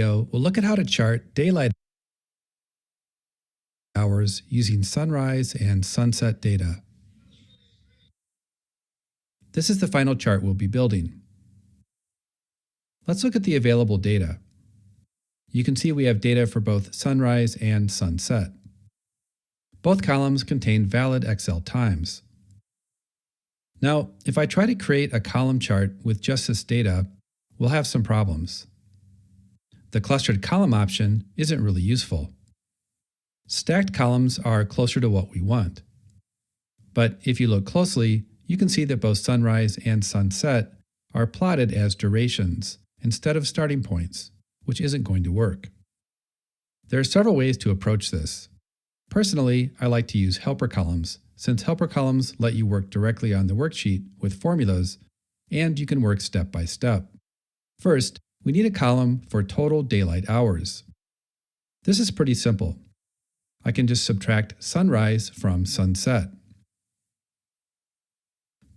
We'll look at how to chart daylight hours using sunrise and sunset data. This is the final chart we'll be building. Let's look at the available data. You can see we have data for both sunrise and sunset. Both columns contain valid Excel times. Now, if I try to create a column chart with just this data, we'll have some problems. The clustered column option isn't really useful. Stacked columns are closer to what we want. But if you look closely, you can see that both sunrise and sunset are plotted as durations instead of starting points, which isn't going to work. There are several ways to approach this. Personally, I like to use helper columns, since helper columns let you work directly on the worksheet with formulas, and you can work step by step. First, we need a column for total daylight hours. This is pretty simple. I can just subtract sunrise from sunset.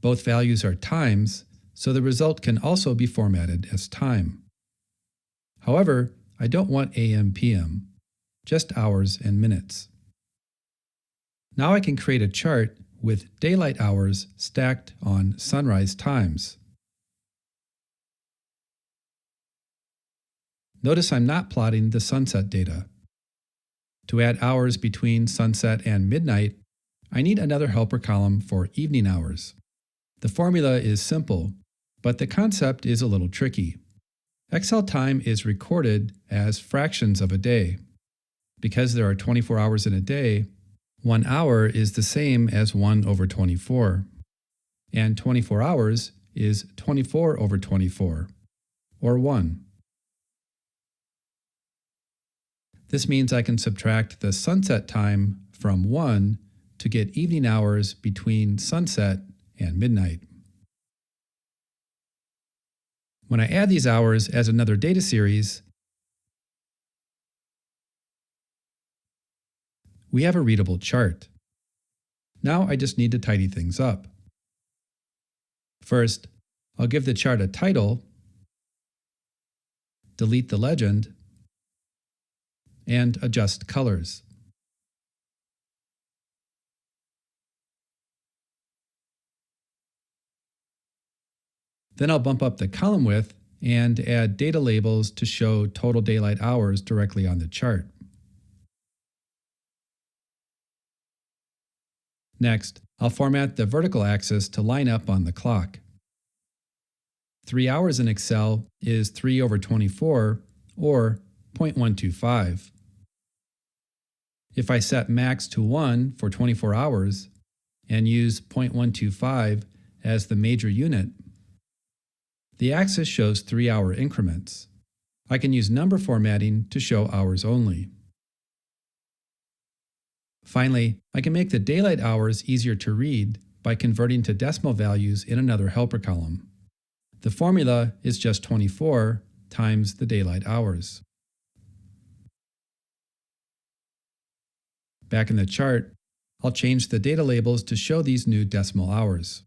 Both values are times, so the result can also be formatted as time. However, I don't want AM/PM, just hours and minutes. Now I can create a chart with daylight hours stacked on sunrise times. Notice I'm not plotting the sunset data. To add hours between sunset and midnight, I need another helper column for evening hours. The formula is simple, but the concept is a little tricky. Excel time is recorded as fractions of a day. Because there are 24 hours in a day, 1 hour is the same as 1/24. And 24 hours is 24/24, or 1. This means I can subtract the sunset time from 1 to get evening hours between sunset and midnight. When I add these hours as another data series, we have a readable chart. Now I just need to tidy things up. First, I'll give the chart a title, delete the legend, and adjust colors. Then I'll bump up the column width and add data labels to show total daylight hours directly on the chart. Next, I'll format the vertical axis to line up on the clock. 3 hours in Excel is 3/24, or 0.125. If I set max to 1 for 24 hours and use 0.125 as the major unit, the axis shows 3-hour increments. I can use number formatting to show hours only. Finally, I can make the daylight hours easier to read by converting to decimal values in another helper column. The formula is just 24 times the daylight hours. Back in the chart, I'll change the data labels to show these new decimal hours.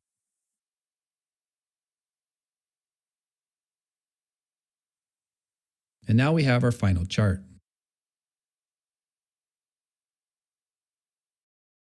And now we have our final chart.